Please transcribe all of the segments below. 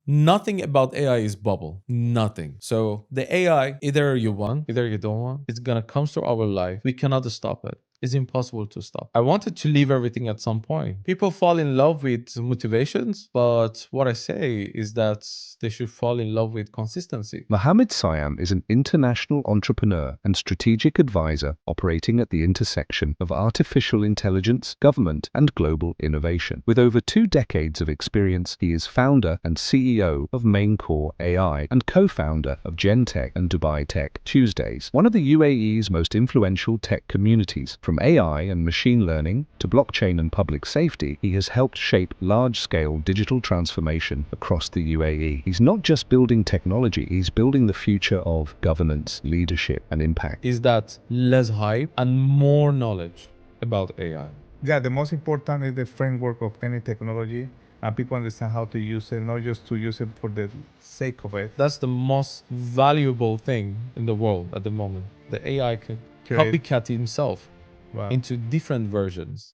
Nothing about AI is bubble. Nothing. So the AI, either you want, either you don't want, it's gonna come to our life. We cannot stop it. It's impossible to stop. I wanted to leave everything at some point. People fall in love with motivations, but what I say is that they should fall in love with consistency. Mohammed Siam is an international entrepreneur and strategic advisor operating at the intersection of artificial intelligence, government, and global innovation. With over 2 decades of experience, he is founder and CEO of Maincore AI and co-founder of Gentech and Dubai Tech Tuesdays, one of the UAE's most influential tech communities. From AI and machine learning to blockchain and public safety, he has helped shape large-scale digital transformation across the UAE. He's not just building technology, he's building the future of governance, leadership, and impact. Is that less hype and more knowledge about AI? Yeah, the most important is the framework of any technology, and people understand how to use it, not just to use it for the sake of it. That's the most valuable thing in the world at the moment. The AI can Create- copycat himself Wow. into different versions.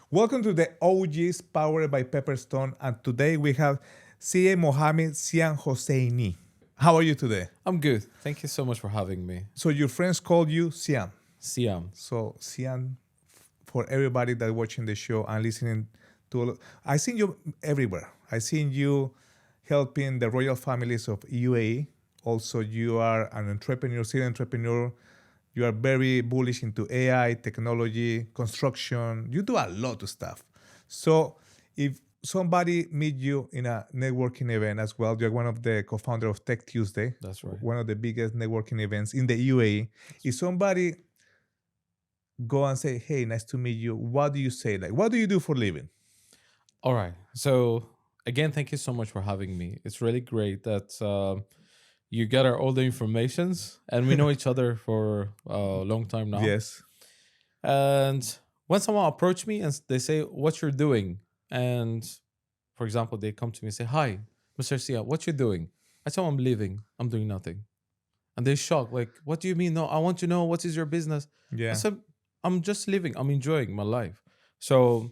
Welcome to the OGs powered by Pepperstone, and today we have Seyed Mohammed Siam Hosseini. How are you today? I'm good. Thank you so much for having me. So your friends call you Siam. Siam. So Siam, for everybody that watching the show and listening to, I seen you everywhere. I seen you helping the royal families of UAE. Also, you are an entrepreneur, serial entrepreneur. You are very bullish into AI, technology, construction. You do a lot of stuff. So if somebody meet you in a networking event as well, you're one of the co-founder of Tech Tuesday. That's right. One of the biggest networking events in the UAE. If somebody go and say, hey, nice to meet you, what do you say? Like, what do you do for a living? All right. So again, thank you so much for having me. It's really great that you gather all the informations and we know each other for a long time now. Yes. And when someone approach me and they say, what you're doing? And for example, they come to me and say, hi, Mr. Sia, what you doing? I tell them I'm leaving. I'm doing nothing. And they're shocked. Like, what do you mean? No, I want to know what is your business? Yeah. I said, I'm just living. I'm enjoying my life. So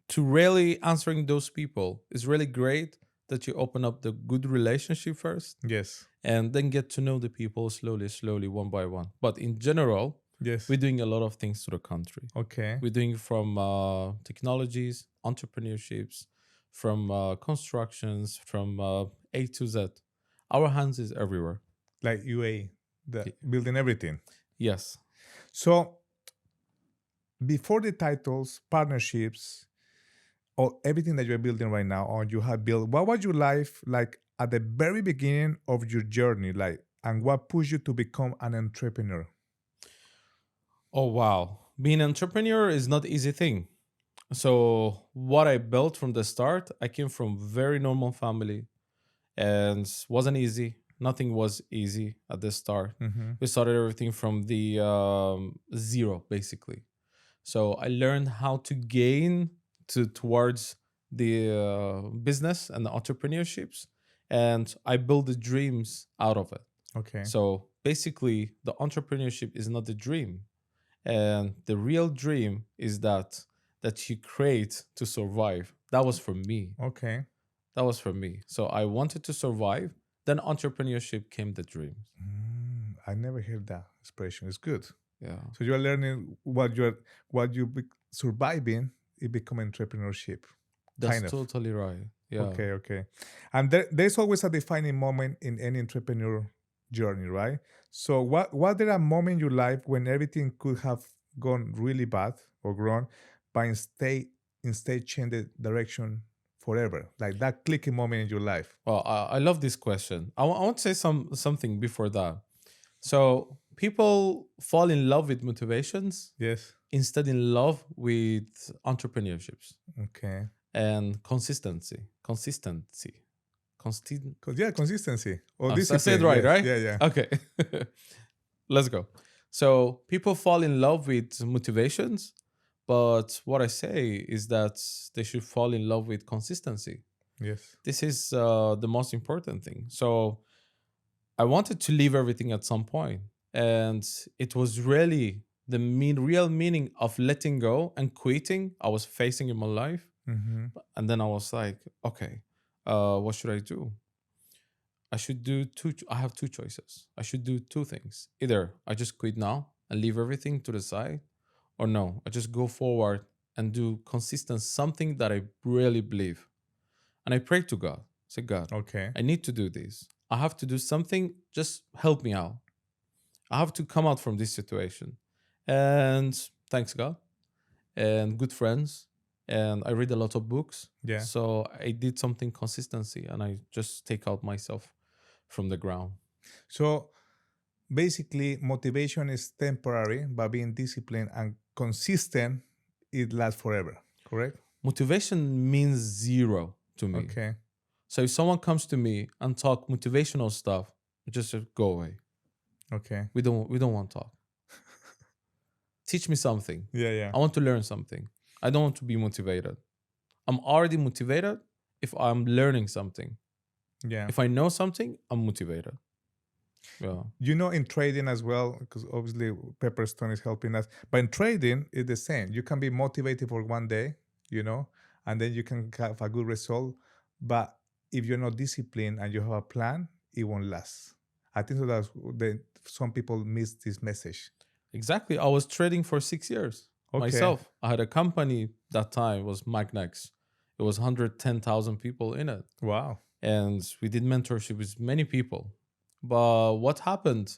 to really answering those people is really great that you open up the good relationship first Yes. and then get to know the people slowly, one by one. But in general, Yes. we're doing a lot of things to the country. Okay. We're doing from technologies, entrepreneurships, from constructions, from A to Z. Our hands is everywhere. Like UAE, building everything. Yes. So before the titles, partnerships, or everything that you're building right now, or you have built, what was your life like at the very beginning of your journey? Like, and what pushed you to become an entrepreneur? Oh, wow. Being an entrepreneur is not easy thing. So what I built from the start, I came from very normal family and wasn't easy. Nothing was easy at the start. Mm-hmm. We started everything from the zero, basically. So I learned how to gain towards the business and the entrepreneurships, and I built the dreams out of it. Okay. So basically, the entrepreneurship is not the dream, and the real dream is that you create to survive. That was for me. Okay. That was for me. So I wanted to survive. Then entrepreneurship came the dream. I never heard that expression. It's good. Yeah. So you're learning surviving. It become entrepreneurship. That's kind of. totally right. Yeah. Okay. And there's always a defining moment in any entrepreneur journey, right? So what there a moment in your life when everything could have gone really bad or grown, but instead change the direction forever? Like that clicking moment in your life. Well, I love this question. I want to say something before that. So people fall in love with motivations Yes. instead in love with entrepreneurships Okay. and consistency. Consistency or I discipline. said right, yes. right? Yeah. Okay. Let's go. So people fall in love with motivations, but what I say is that they should fall in love with consistency. Yes. This is the most important thing. So I wanted to leave everything at some point, and it was really the real meaning of letting go and quitting I was facing in my life. Mm-hmm. And then I was like, okay, what should I do? I should do I have two choices. I should do two things. Either I just quit now and leave everything to the side, or no, I just go forward and do consistent something that I really believe. And I prayed to God. I said, God, Okay. I need to do this. I have to do something. Just help me out. I have to come out from this situation. And thanks God and good friends. And I read a lot of books. Yeah. So I did something consistency and I just take out myself from the ground. So basically, motivation is temporary, but being disciplined and consistent, it lasts forever. Correct? Motivation means zero to me. Okay. So if someone comes to me and talk motivational stuff, just go away. Okay. We don't want to talk. Teach me something. Yeah. Yeah. I want to learn something. I don't want to be motivated. I'm already motivated if I'm learning something. Yeah. If I know something, I'm motivated. Yeah. You know, in trading as well, because obviously Pepperstone is helping us. But in trading, it's the same. You can be motivated for one day, and then you can have a good result. But if you're not disciplined and you have a plan, it won't last. I think so that's some people miss this message. Exactly. I was trading for 6 years myself. I had a company that time was Magnex. It was 110,000 people in it. Wow. And we did mentorship with many people. But what happened?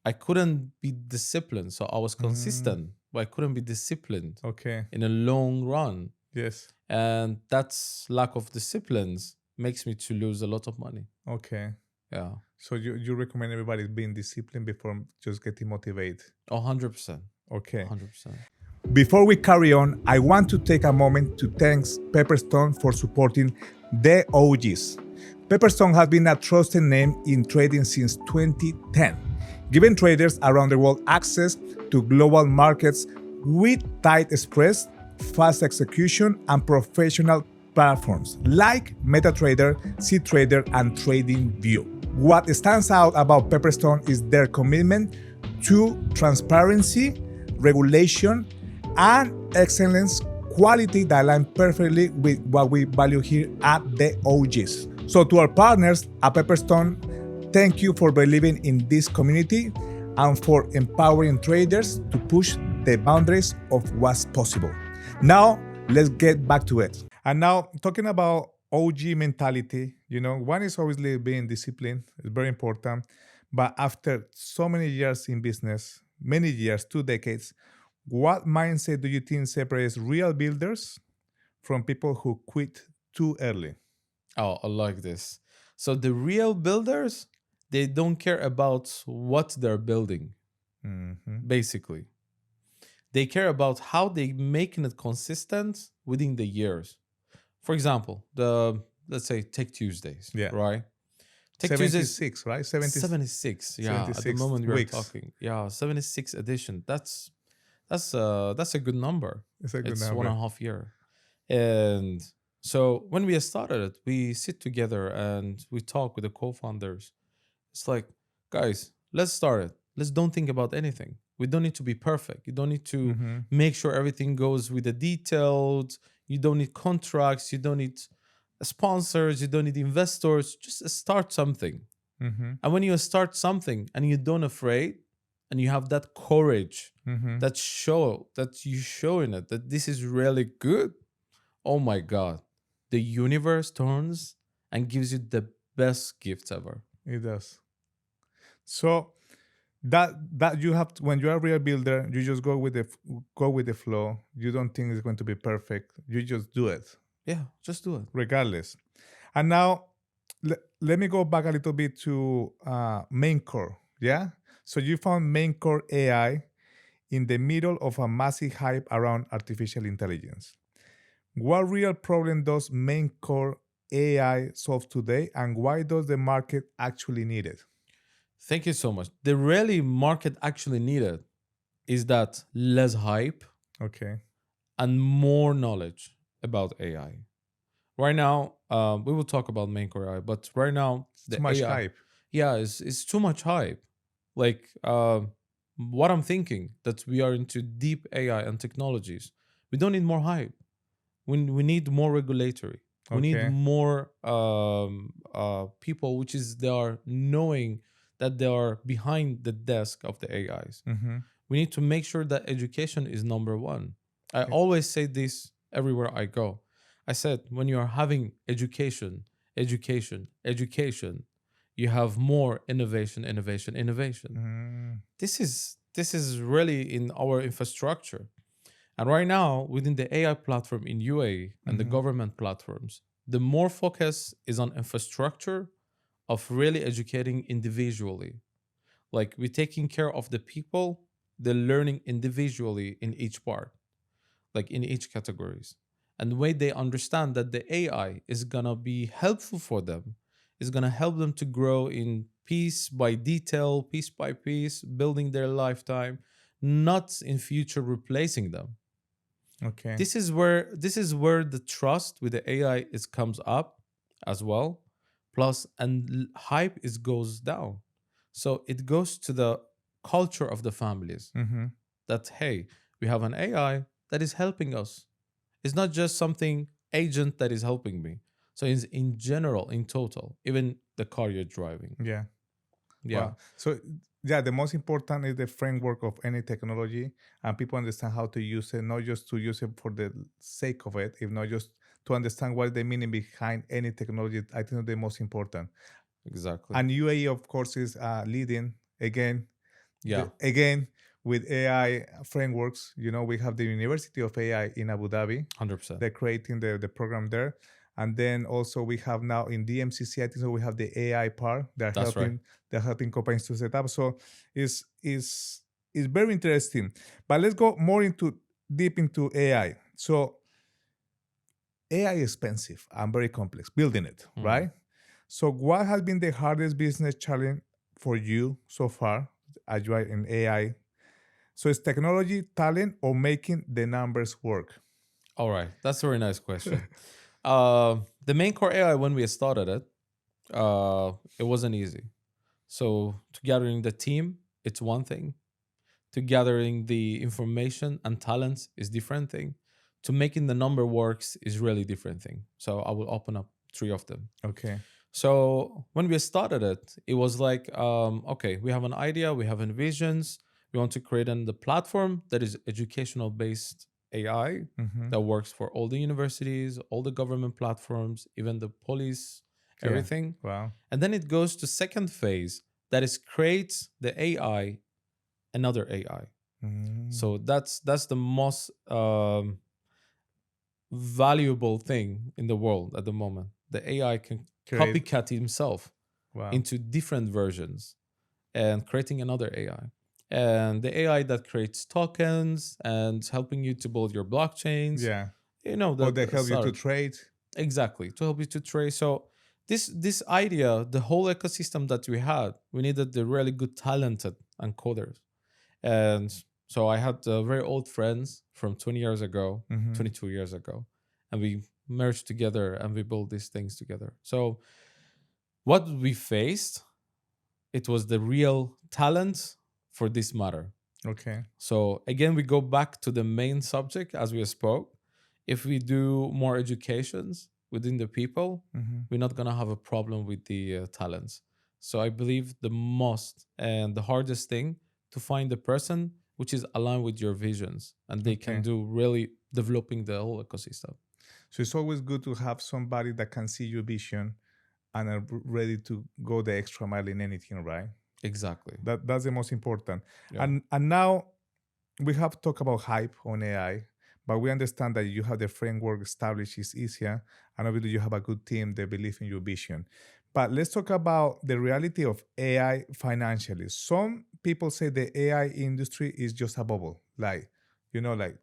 I couldn't be disciplined. So I was consistent, but I couldn't be disciplined Okay. in a long run. Yes. And that's lack of disciplines makes me to lose a lot of money. Okay. Yeah. So you recommend everybody being disciplined before just getting motivated? 100%. Okay. 100%. Before we carry on, I want to take a moment to thank Pepperstone for supporting the OGs. Pepperstone has been a trusted name in trading since 2010, giving traders around the world access to global markets with tight spreads, fast execution, and professional platforms like MetaTrader, CTrader, and TradingView. What stands out about Pepperstone is their commitment to transparency, regulation, and excellence, quality that align perfectly with what we value here at the OGs. So to our partners at Pepperstone, thank you for believing in this community and for empowering traders to push the boundaries of what's possible. Now, let's get back to it. And now, talking about OG mentality, one is obviously being disciplined. It's very important. But after so many years in business, many years, 2 decades, what mindset do you think separates real builders from people who quit too early? Oh, I like this. So the real builders, they don't care about what they're building, basically. They care about how they making it consistent within the years. For example, let's say Tech Tuesdays, Yeah. right? Tech 76, right? 76. Yeah, at the 76 moment we are weeks. talking. Yeah, 76 edition. That's a good number. It's a good It's number. 1.5 year. And so when we started it, we sit together and we talk with the co-founders. It's like, guys, let's start it. Let's don't think about anything. We don't need to be perfect. You don't need to make sure everything goes with the detailed. You don't need contracts. You don't need sponsors. You don't need investors. Just start something. And when you start something and you don't afraid and you have that courage that you show in it that this is really good, oh my God, the universe turns and gives you the best gifts ever. It does. So that you have to, when you're a real builder, you just go with the flow. You don't think it's going to be perfect. You just do it. Yeah, just do it. Regardless. And now let me go back a little bit to Maincore. Yeah. So you found Maincore AI in the middle of a massive hype around artificial intelligence. What real problem does Maincore AI solve today, and why does the market actually need it? Thank you so much. The really market actually needed is that less hype Okay. and more knowledge about AI. right now, we will talk about main core AI, but right now the Too much AI, hype. yeah, is too much hype. Like what I'm thinking that we are into deep AI and technologies. We don't need more hype. We need more regulatory. We need Okay. more people, which is they are knowing that they are behind the desk of the AIs. Mm-hmm. We need to make sure that education is number one. I always say this everywhere I go. I said, when you are having education, education, education, you have more innovation, innovation, innovation. Mm, This is really in our infrastructure. And right now, within the AI platform in UAE and the mm-hmm. government platforms, the more focus is on infrastructure of really educating individually. Like we're taking care of the people, they're learning individually in each part, like in each categories. And the way they understand that the AI is gonna be helpful for them, is gonna help them to grow in piece by detail, piece by piece, building their lifetime, not in future replacing them. Okay. This is where the trust with the AI is comes up as well. Plus, and hype is goes down. So it goes to the culture of the families Mm-hmm. that hey, we have an AI that is helping us. It's not just something agent that is helping me. So it's in general, in total, even the car you're driving. Yeah. Yeah, Wow. So yeah, the most important is the framework of any technology, and people understand how to use it, not just to use it for the sake of it, if not just to understand what the meaning behind any technology. I think the most important. exactly. And UAE, of course, is leading again, Yeah, again with AI frameworks. You know, we have the University of AI in Abu Dhabi. 100%. They're creating the program there. And then also we have now in DMCC, I think so we have the AI part. That's right. They're helping companies to set up. So it's very interesting. But let's go more into deep into AI. So AI is expensive and very complex, building it, Mm. right? So what has been the hardest business challenge for you so far as you are in AI? So it's technology, talent, or making the numbers work? All right, that's a very nice question. The main core AI when we started it, it wasn't easy. So to gathering the team, it's one thing. To gathering the information and talents is different thing. To making the number works is really different thing. So I will open up three of them. Okay. So when we started it, it was like, okay, we have an idea, we have visions, we want to create the platform that is educational based AI Mm-hmm. that works for all the universities, all the government platforms, even the police, Yeah. everything. Wow. And then it goes to second phase that is creates the AI, another AI. Mm. So that's the most valuable thing in the world at the moment. The AI can Great. copycat himself Wow. into different versions and creating another AI. And the AI that creates tokens and helping you to build your blockchains, Yeah. you know, Or that they help you to sorry, trade. exactly to help you to trace. So this idea, the whole ecosystem that we had, we needed the really good talented encoders. And so I had very old friends from 20 years ago, Mm-hmm. 22 years ago, and we merged together and we built these things together. So what we faced, it was the real talent for this matter. Okay. So again, we go back to the main subject as we spoke. If we do more educations within the people, Mm-hmm. we're not gonna have a problem with the talents. So I believe the most and the hardest thing to find the person which is aligned with your visions and they can Okay. do really developing the whole ecosystem. So it's always good to have somebody that can see your vision and are ready to go the extra mile in anything, right? Exactly. That's the most important. Yeah. And now we have talked about hype on AI, but we understand that you have the framework established is easier, and obviously you have a good team that believe in your vision. But let's talk about the reality of AI financially. Some people say the AI industry is just a bubble, like like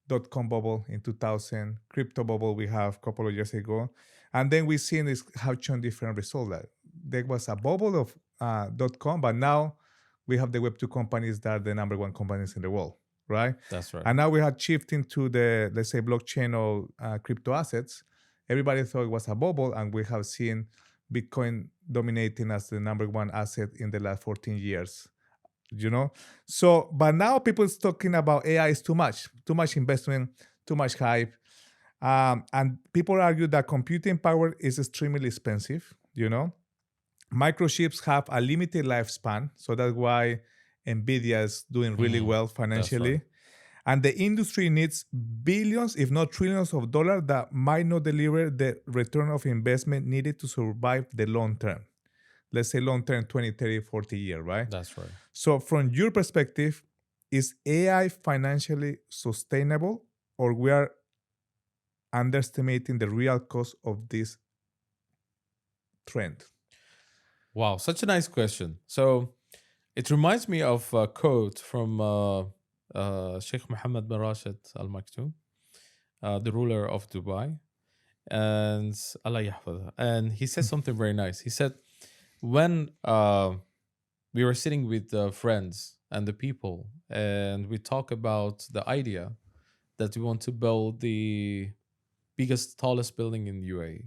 dot-com bubble in 2000, crypto bubble we have a couple of years ago, and then we seen this have shown different results. Like there was a bubble of dot-com, but now we have the Web2 companies that are the number one companies in the world, right? That's right. And now we are shifting to the, let's say, blockchain or crypto assets. everybody thought it was a bubble, and we have seen Bitcoin dominating as the number one asset in the last 14 years. So but now people is talking about AI is too much investment, too much hype, and people argue that computing power is extremely expensive. Microchips have a limited lifespan, so that's why Nvidia is doing really well financially. right. And the industry needs billions, if not trillions of dollars that might not deliver the return of investment needed to survive the long term. Let's say long term, 20, 30, 40 years, right? That's right. So from your perspective, is AI financially sustainable, or we are underestimating the real cost of this trend? Wow, such a nice question. So it reminds me of a quote from Sheikh Mohammed bin Rashid Al Maktoum, the ruler of Dubai, and Allah yahfadha. And he said something very nice. He said, when we were sitting with friends and the people, and we talk about the idea that we want to build the biggest, tallest building in UAE,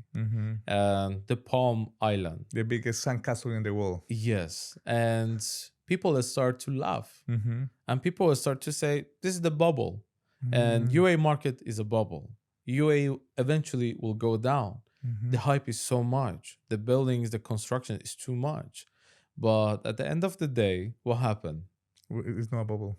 and the Palm Island. The biggest sandcastle in the world. Yes. And people will start to laugh. And people will start to say, this is the bubble. And UAE market is a bubble. UAE eventually will go down. The hype is so much. The buildings, the construction is too much. But at the end of the day, what happened? It's not a bubble.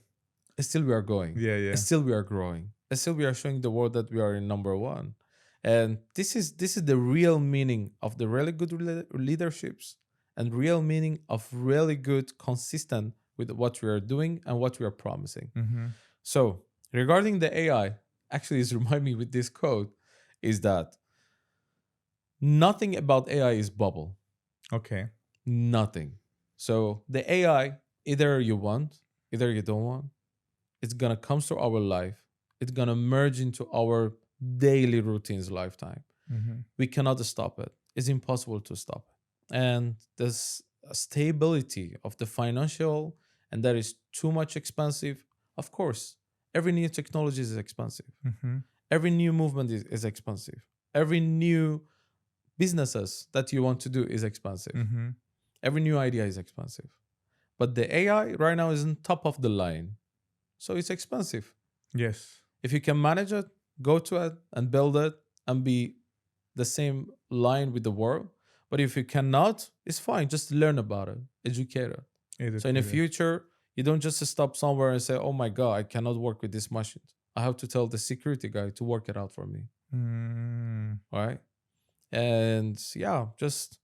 Still we are going. Yeah. Still we are growing. Still we are showing the world that we are in number one. And this is the real meaning of the really good leaderships, and real meaning of really good, consistent with what we are doing and what we are promising. So regarding the AI, actually it's remind me with this quote, is that nothing about AI is bubble. Okay. Nothing. So the AI, either you want, either you don't want, it's gonna come to our life. It's gonna merge into our daily routines lifetime. We cannot stop it. It's impossible to stop it. And this stability of the financial, and that is too much expensive. Of course, every new technology is expensive. Every new movement is expensive. Every new businesses that you want to do is expensive. Every new idea is expensive. But the AI right now is on top of the line. So it's expensive. Yes. If you can manage it, go to it and build it and be the same line with the world. But if you cannot, it's fine. Just learn about it, educate it. So in the future, you don't just stop somewhere and say, oh my God, I cannot work with this machine. I have to tell the security guy to work it out for me. All right. And yeah, just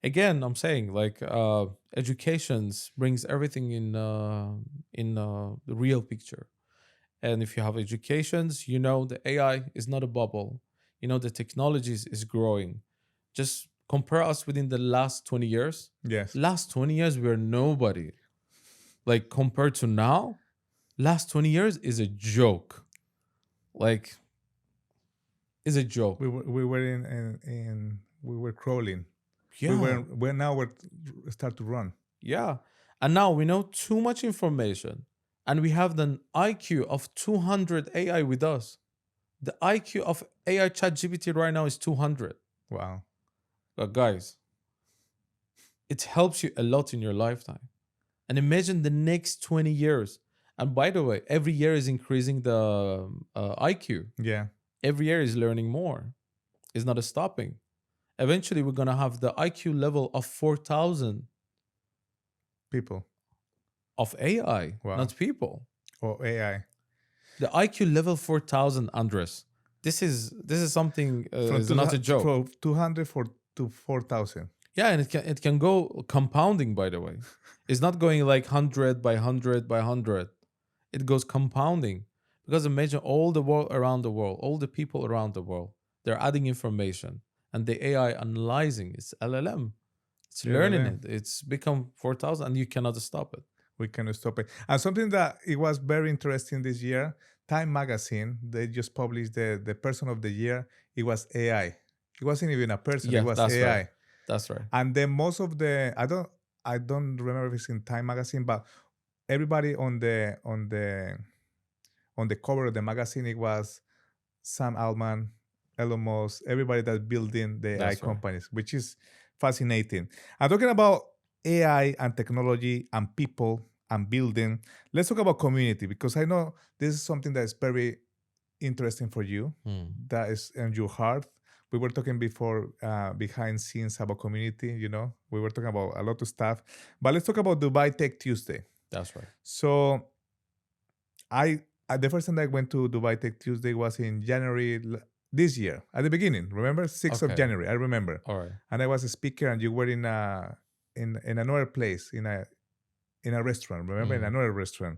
again, I'm saying like educations brings everything in the real picture. And if you have educations, the AI is not a bubble. The technologies is growing. Just compare us within the last 20 years. Yes. Last 20 years, we are nobody. Like compared to now, last 20 years is a joke. Like, is a joke. We were crawling. Yeah. We're start to run. Yeah. And now we know too much information. And we have an IQ of 200 AI with us. The IQ of AI ChatGPT right now is 200. Wow. But guys, it helps you a lot in your lifetime. And imagine the next 20 years. And by the way, every year is increasing the IQ. Yeah. Every year is learning more. It's not stopping. Eventually, we're going to have the IQ level of 4,000 people of AI, not people. Or AI. The IQ level 4,000, Andres. This is something. It's not a joke. From 200 to 4,000. Yeah, and it can go compounding. By the way, it's not going like 100 by 100 by 100. It goes compounding, because imagine all the world around the world, all the people around the world, they're adding information, and the AI analyzing. It's LLM. It's learning it. It's become 4,000, and you cannot stop it. We cannot stop it. And something that it was very interesting this year, Time Magazine, they just published the person of the year. It was AI. It wasn't even a person. Yeah, it was that's AI. Right. That's right. And then most of the I don't remember if it's in Time Magazine, but everybody on the cover of the magazine, it was Sam Altman, Elon Musk, everybody that's building the AI That's right. companies, which is fascinating. I'm talking about AI and technology and people and building. Let's talk about community because I know this is something that is very interesting for you, Hmm. that is in your heart. We were talking before behind scenes about community, we were talking about a lot of stuff, but let's talk about Dubai Tech Tuesday. That's right. So I the first time I went to Dubai Tech Tuesday was in January this year, at the beginning. Remember, 6th of Okay. January. I remember, All right. and I was a speaker, and you were in another place in a restaurant. Remember, in Mm. another restaurant,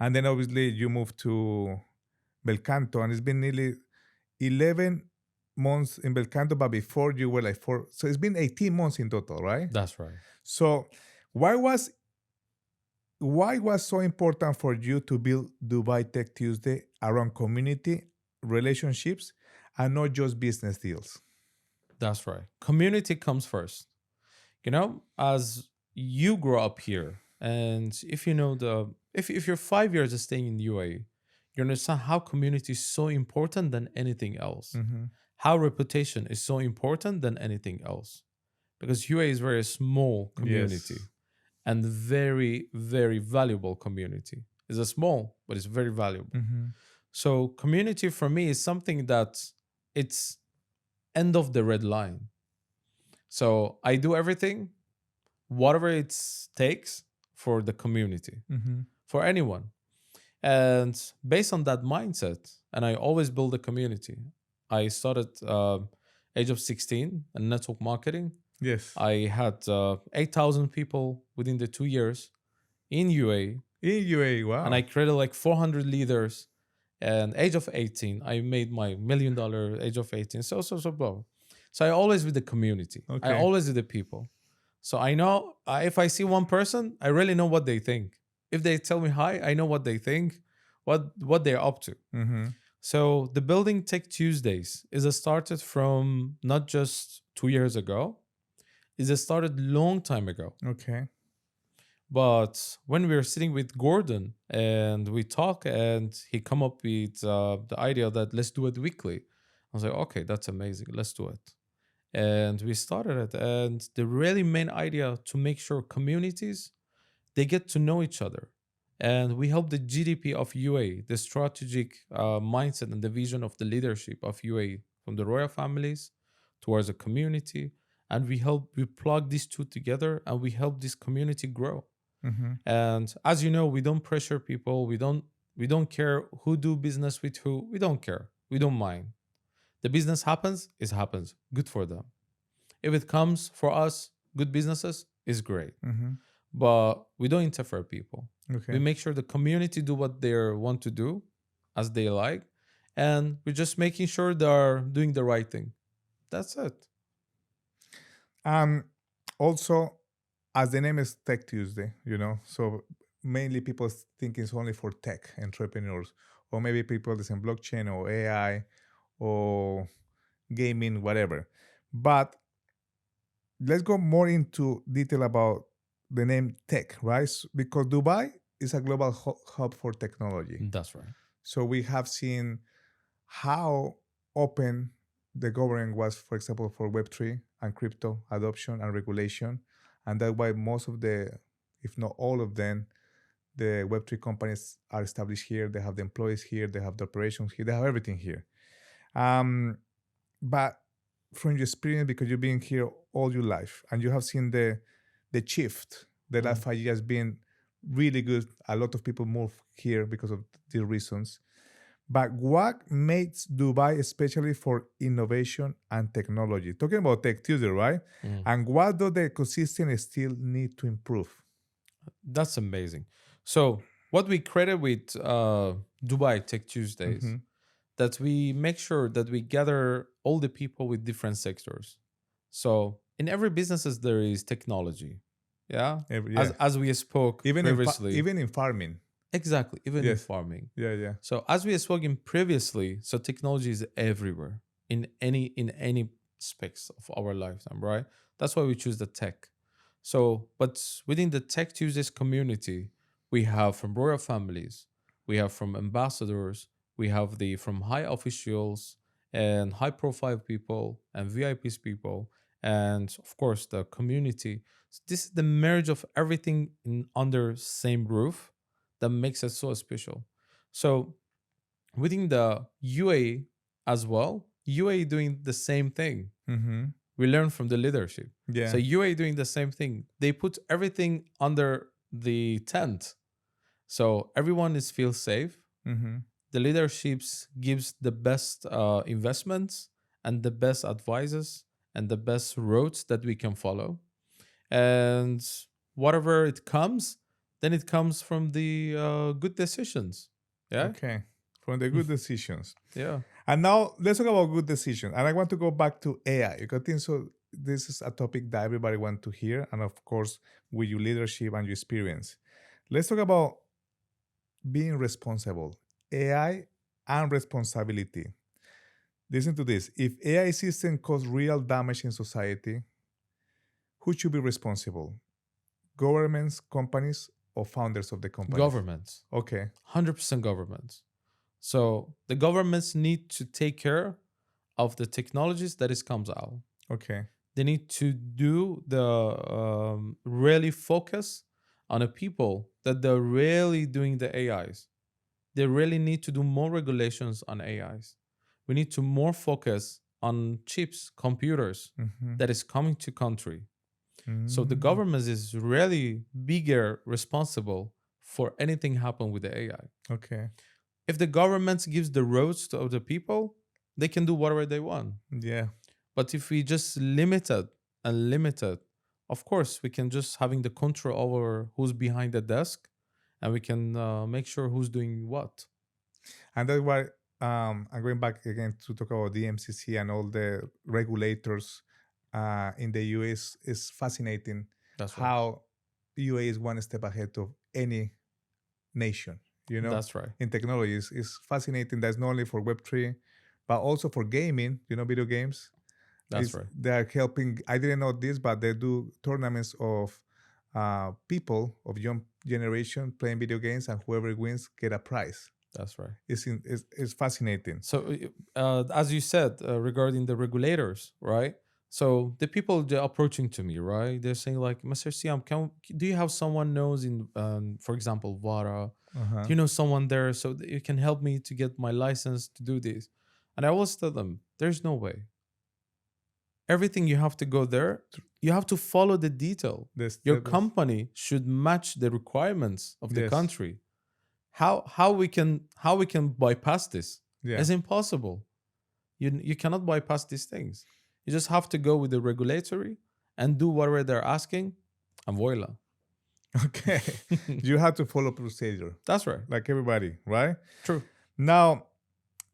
and then obviously you moved to Belcanto, and it's been nearly 11 months in Belcanto, but before you were like four. So it's been 18 months in total, right? That's right. So why was so important for you to build Dubai Tech Tuesday around community relationships and not just business deals? That's right. Community comes first. As you grow up here, and if you know if you're 5 years staying in the UAE, you understand how community is so important than anything else. Mm-hmm. How reputation is so important than anything else. Because UAE is very small community Yes. and very, very valuable community. It's a small, but it's very valuable. Mm-hmm. So community for me is something that it's end of the red line. So I do everything, whatever it takes for the community, Mm-hmm. for anyone. And based on that mindset, and I always build a community. I started age of 16 in network marketing. Yes. I had 8,000 people within the 2 years in UAE, In UAE, and wow. I created like 400 leaders. And age of 18, I made my $1 million age of 18. So. So I always with the community. I Okay. always with the people. So I know if I see one person, I really know what they think. If they tell me hi, I know what they think, what they're up to. Mm-hmm. So the Building Tech Tuesdays is a started from not just 2 years ago. Is a started long time ago. Okay. But when we were sitting with Gordon and we talk, and he come up with the idea that let's do it weekly. I was like, okay, that's amazing. Let's do it. And we started it. And the really main idea to make sure communities they get to know each other, and we help the GDP of UAE, the strategic mindset and the vision of the leadership of UAE from the royal families towards the community, and we plug these two together, and we help this community grow. Mm-hmm. And as you know, we don't pressure people. We don't care who do business with who. We don't care. We don't mind. The business happens, it happens. Good for them. If it comes for us, good businesses is great. Mm-hmm. But we don't interfere people. We Okay. make sure the community do what they want to do as they like. And we're just making sure they're doing the right thing. That's it. Um, Also, as the name is Tech Tuesday, so mainly people think it's only for tech entrepreneurs, or maybe people that's in blockchain or AI or gaming, whatever. But let's go more into detail about the name tech, right? Because Dubai is a global hub for technology. That's right. So we have seen how open the government was, for example, for Web3 and crypto adoption and regulation. And that's why most of if not all of them, the Web3 companies are established here. They have the employees here, they have the operations here, they have everything here. But from your experience, because you've been here all your life and you have seen the shift, the last 5 years been really good. A lot of people move here because of these reasons. But what makes Dubai especially for innovation and technology? Talking about Tech Tuesday, right? And what do the ecosystem still need to improve? That's amazing. So what we created with Dubai Tech Tuesdays, Mm-hmm. that we make sure that we gather all the people with different sectors. So in every businesses there is technology. Yeah. Yeah. As we spoke Even previously. even in farming. Exactly. Even in Yes. farming. Yeah, yeah. So as we spoke in previously, so technology is everywhere in any aspects of our lifetime, right? That's why we choose the tech. So, but within the Tech Tuesdays community, we have from royal families, we have from ambassadors, we have the from high officials, and high profile people and VIPs people, and of course the community. So this is the marriage of everything in under same roof that makes it so special. So within the UAE as well, UAE doing the same thing. Mm-hmm. We learn from the leadership. So Yeah. UAE doing the same thing. They put everything under the tent, so everyone is feels safe. Mm-hmm. The leaderships gives the best investments and the best advices and the best roads that we can follow, and whatever it comes, then it comes from the good decisions. Yeah. Okay. From the good decisions. Yeah. And now let's talk about good decisions. And I want to go back to AI because I think so. This is a topic that everybody wants to hear, and of course, with your leadership and your experience, let's talk about being responsible, AI and responsibility. Listen to this: if AI system cause real damage in society, who should be responsible? Governments, companies, or founders of the companies? Governments. Okay. 100% governments. So the governments need to take care of the technologies that is comes out. Okay. They need to do the really focus on the people that they're really doing the AIs. They really need to do more regulations on AIs. We need to more focus on chips, computers Mm-hmm. that is coming to country. So the Mm. government is really bigger responsible for anything happen with the AI. Okay. If the government gives the roads to other people, they can do whatever they want. Yeah. But if we just limit it and limit it, of course, we can just having the control over who's behind the desk, and we can make sure who's doing what. And that's why I'm going back again to talk about the MCC and all the regulators in the US. Is fascinating That's right. how UA is one step ahead of any nation. You know, That's right. in technology, it's fascinating. That's not only for Web3, but also for gaming. You know, video games. That's right. They are helping. I didn't know this, but they do tournaments of people of young generation playing video games, and whoever wins get a prize. That's right. It's fascinating. So, as you said regarding the regulators, right? So the people they're approaching to me, right? They're saying like, Mr. Siam, do you have someone knows in, for example, Vara? Uh-huh. Do you know someone there so that you can help me to get my license to do this? And I always tell them, there's no way. Everything you have to go there, you have to follow the detail. Your company should match the requirements of the Yes. country. How we can bypass this? Yeah. It's impossible. You cannot bypass these things. You just have to go with the regulatory and do whatever they're asking, and voila. Okay. You have to follow procedure That's right. like everybody, right? True. Now,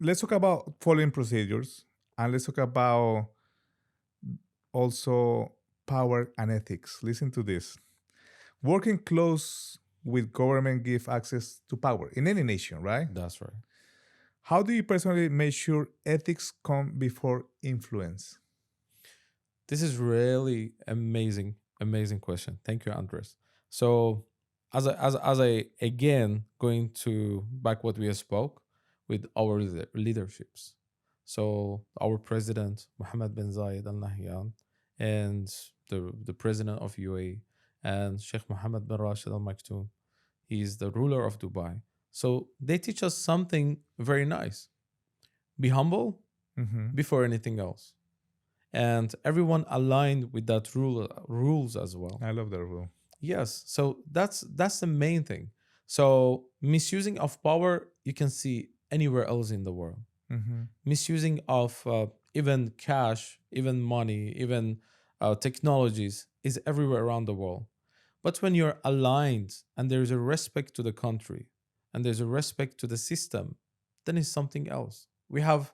let's talk about following procedures, and let's talk about also power and ethics. Listen to this. Working close with government give access to power in any nation, right? That's right. How do you personally make sure ethics come before influence? This is really amazing question. Thank you, Andres. So, as I again going to back what we have spoke with our leaderships. So our president Mohammed bin Zayed Al Nahyan and the president of UAE and Sheikh Mohammed bin Rashid Al Maktoum, he's the ruler of Dubai. So they teach us something very nice. Be humble Mm-hmm. before anything else. And everyone aligned with that rules as well. I love that rule. Yes, so that's the main thing. So misusing of power you can see anywhere else in the world. Mm-hmm. Misusing of even cash, even money, even technologies is everywhere around the world. But when you're aligned and there's a respect to the country and there's a respect to the system, then it's something else. We have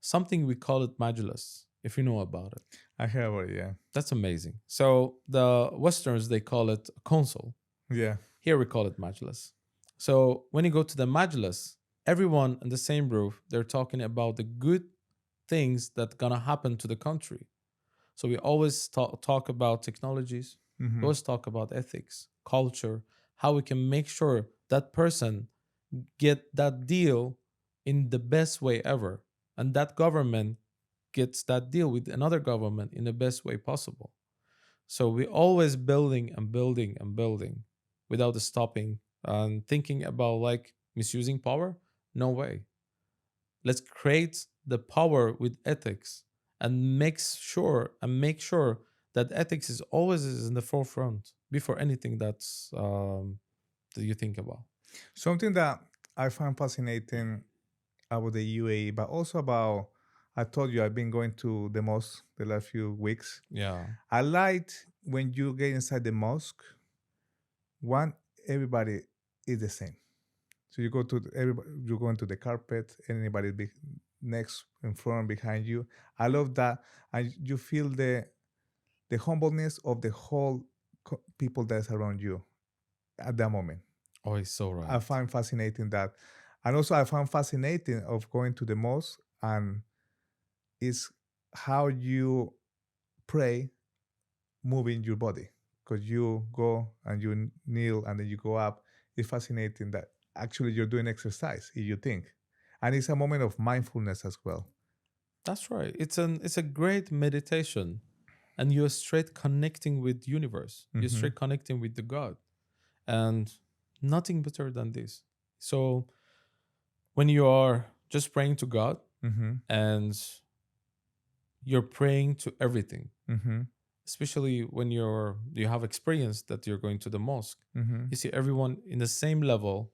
something we call it majlis, if you know about it. I have it, yeah. That's amazing. So the Westerns, they call it council. Yeah. Here we call it majlis. So when you go to the majlis, everyone in the same roof, they're talking about the good things that gonna happen to the country. So we always talk about technologies. Mm-hmm. We always talk about ethics, culture, how we can make sure that person get that deal in the best way ever. and that government gets that deal with another government in the best way possible. So we're always building and building and building without stopping and thinking about like misusing power. No way. Let's create the power with ethics and make sure that ethics is always is in the forefront before anything that you think about. Something that I find fascinating about the UAE, but also about, I told you I've been going to the mosque the last few weeks. Yeah. I liked when you get inside the mosque, one, everybody is the same. So you go to everybody, you go into the carpet, anybody next, in front, behind you. I love that, and you feel the humbleness of the whole people that's around you at that moment. Oh, it's so I right. find fascinating that, and also I found fascinating of going to the mosque and is how you pray, moving your body, because you go and you kneel and then you go up. It's fascinating that actually you're doing exercise if you think, and it's a moment of mindfulness as well. That's right. It's a great meditation, and you're straight connecting with universe. You're Mm-hmm. straight connecting with the God, and nothing better than this. So when you are just praying to God Mm-hmm. and you're praying to everything, Mm-hmm. especially when you have experience that you're going to the mosque, Mm-hmm. you see everyone in the same level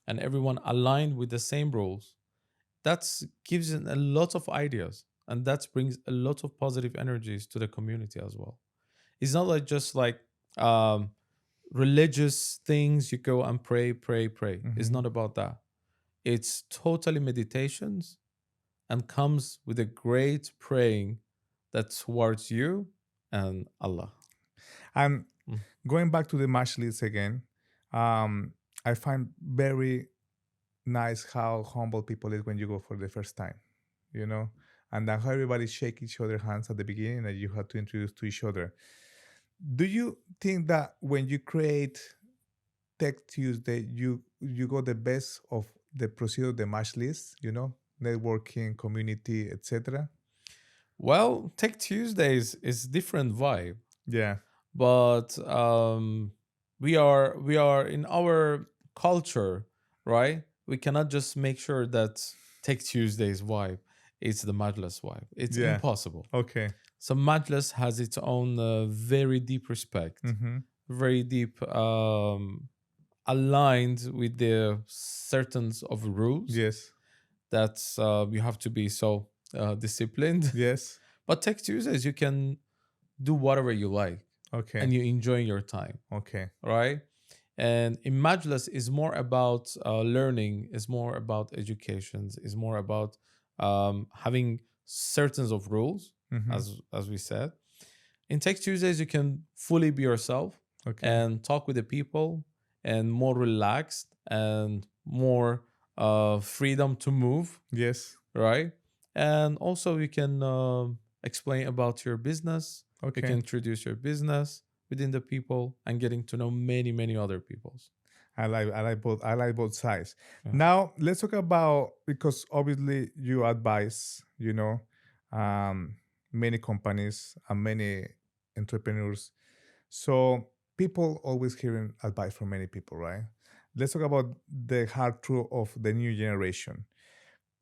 and everyone aligned with the same rules. That gives a lot of ideas, and that brings a lot of positive energies to the community as well. It's not like just like um, religious things you go and pray, pray, pray. It's Mm-hmm. not about that. It's totally meditations and comes with a great praying that's towards you and Allah. And Mm. going back to the match list again, um, I find very nice how humble people is when you go for the first time, you know, and then how everybody shake each other's hands at the beginning and you have to introduce to each other. Do you think that when you create Tech Tuesday, you got the best of the procedure, the match list, networking, community, etc.? Well, Tech Tuesdays is different vibe, Yeah, but we are in our culture, right? We cannot just make sure that Tech Tuesdays vibe is the Majlis vibe. It's yeah. impossible. Okay. So Majlis has its own very deep respect, Mm-hmm. very deep aligned with the certain of rules Yes. that you have to be so disciplined. Yes. But Tech Tuesdays, you can do whatever you like Okay. and you enjoy your time, Okay. right? And in Majlis is more about learning, is more about educations, is more about having certain of rules, Mm-hmm. as we said. In Tech Tuesdays, you can fully be yourself Okay. and talk with the people and more relaxed and more freedom to move, Yes. right? And also you can explain about your business. You Okay. can introduce your business within the people and getting to know many, many other peoples. I like both sides. Yeah. Now let's talk about, because obviously you advise, um, many companies and many entrepreneurs. So people always hearing advice from many people, right? Let's talk about the hard truth of the new generation.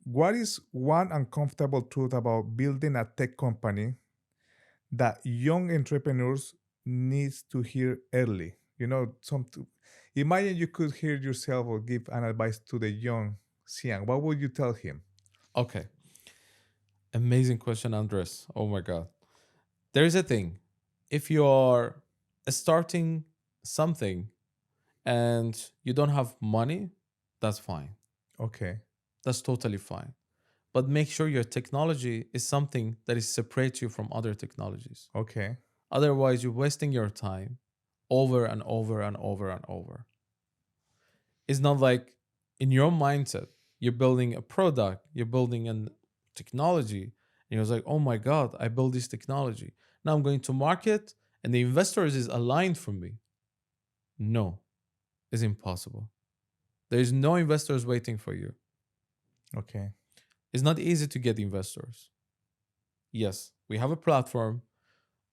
What is one uncomfortable truth about building a tech company that young entrepreneurs needs to hear early? Imagine you could hear yourself or give an advice to the young Sian. What would you tell him? Okay. Amazing question, Andres. Oh my God. There is a thing. If you are starting something and you don't have money, that's fine. Okay. That's totally fine. But make sure your technology is something that is separate you from other technologies. Okay. Otherwise, you're wasting your time over and over and over and over. It's not like in your mindset, you're building a product, you're building a technology, and you're like, oh my God, I built this technology. Now I'm going to market and the investors is aligned for me. No, it's impossible. There is no investors waiting for you. Okay. It's not easy to get investors. Yes, we have a platform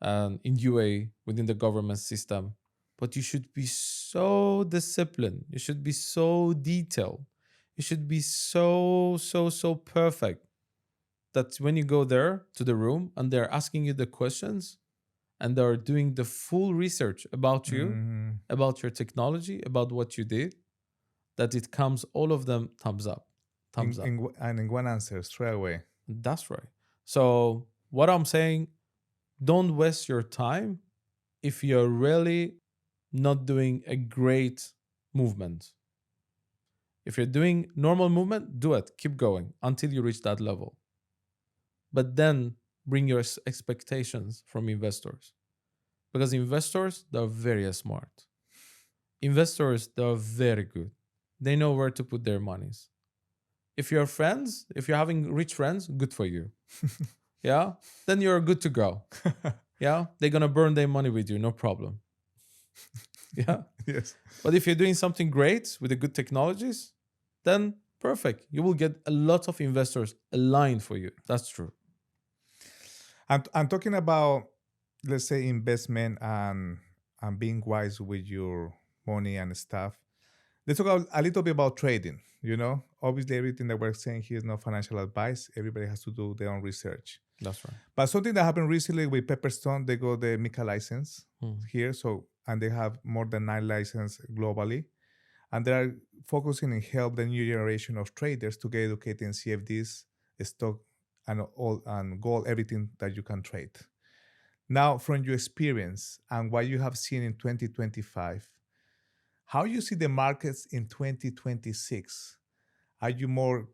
in UA within the government system, but you should be so disciplined. You should be so detailed. You should be so perfect that when you go there to the room and they're asking you the questions and they're doing the full research about you, Mm. about your technology, about what you did, that it comes all of them thumbs up. Thumbs up. And in one answer straight away. That's right. So what I'm saying, don't waste your time if you're really not doing a great movement. If you're doing normal movement, do it. Keep going until you reach that level. But then bring your expectations from investors. Because investors, they're very smart. Investors, they're very good. They know where to put their monies. If you're friends, if you're having rich friends, good for you. Yeah, then you're good to go. Yeah, they're gonna burn their money with you, no problem. Yeah, Yes. but if you're doing something great with the good technologies, then perfect. You will get a lot of investors aligned for you. That's true. I'm talking about, let's say, investment and being wise with your money and stuff. Let's talk a little bit about trading. Obviously, everything that we're saying here is not financial advice. Everybody has to do their own research. That's right. But something that happened recently with Pepperstone, they got the MiCA license Hmm. here. And they have more than 9 licenses globally. And they are focusing on help the new generation of traders to get educated in CFDs, stock, and gold, everything that you can trade. Now, from your experience and what you have seen in 2025, how you see the markets in 2026? Are you more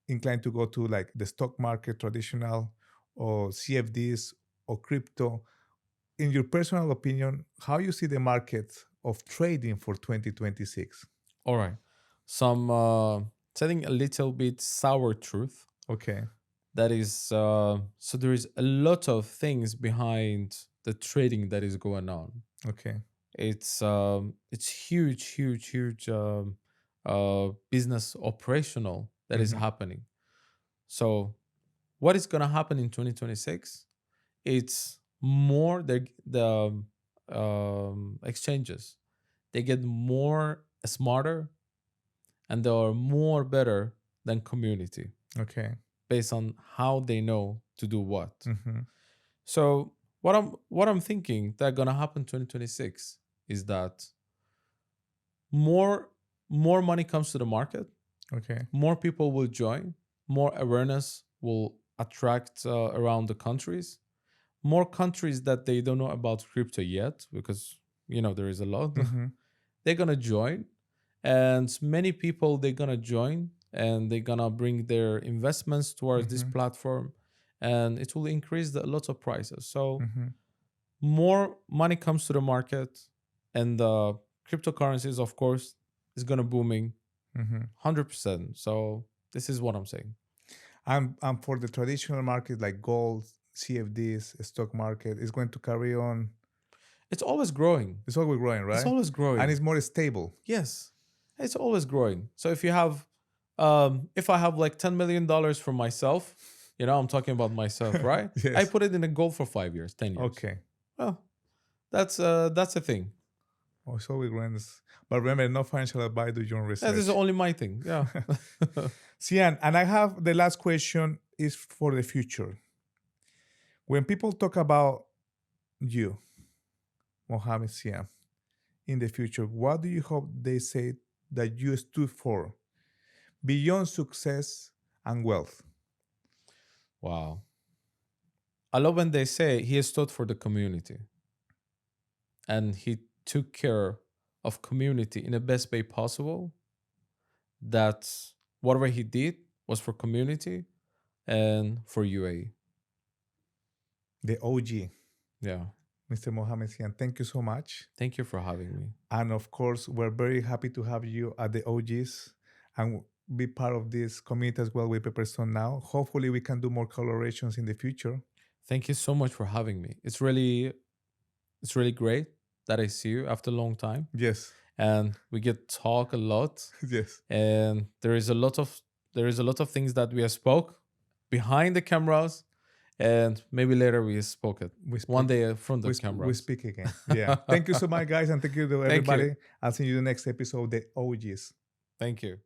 inclined to go to like the stock market, traditional, or CFDs or crypto? In your personal opinion, how you see the market of trading for 2026? All right. Some telling a little bit sour truth. Okay. That is, so there is a lot of things behind the trading that is going on. Okay. It's huge business operational that is Mhm. happening. So what is gonna happen in 2026? It's more the exchanges. They get more smarter and they are more better than community Okay. based on how they know to do what. Hmm. So what I'm thinking that gonna happen 2026 is that more more money comes to the market, Okay. more people will join, more awareness will attract around the countries, more countries that they don't know about crypto yet because there is a lot. Hmm. They're gonna join, and many people they're gonna join and they're gonna bring their investments towards this Hmm. platform, and it will increase a lot of prices. So Hmm. more money comes to the market, and the cryptocurrencies, of course, is gonna booming Hmm. 100%. So this is what I'm saying. And for the traditional market like gold, CFDs, stock market, is going to carry on. It's always growing. It's always growing, It's right? always And growing. it's more stable. Yes, it's always growing. So if I have like $10 million for myself, I'm talking about myself, right? I Yes. put it in a gold for 5 years, 10 years. Okay. Well, that's a thing. Oh, it's always growing. But remember, no financial advice, do your own That is research. only my thing. Yeah. Sian, and I have the last question is for the future. When people talk about you, Mohammed Siam, in the future, what do you hope they say that you stood for beyond success and wealth? Wow. I love when they say he stood for the community and he took care of community in the best way possible. That whatever he did was for community and for UAE. The OG, Yeah. Mr. Mohammed Siam, thank you so much. Thank you for having me. And of course, we're very happy to have you at the OGs and be part of this community as well with Pepperstone now. Hopefully, we can do more collaborations in the future. Thank you so much for having me. It's really great that I see you after a long time Yes, and we get to talk a lot, yes. and there is a lot of things that we have spoke behind the cameras, and maybe later we spoke it. One day in front of the cameras. We speak again. Yeah. Thank you so much, guys, and thank you to Thank you. everybody. I'll see you in the next episode, the OGs. Thank you.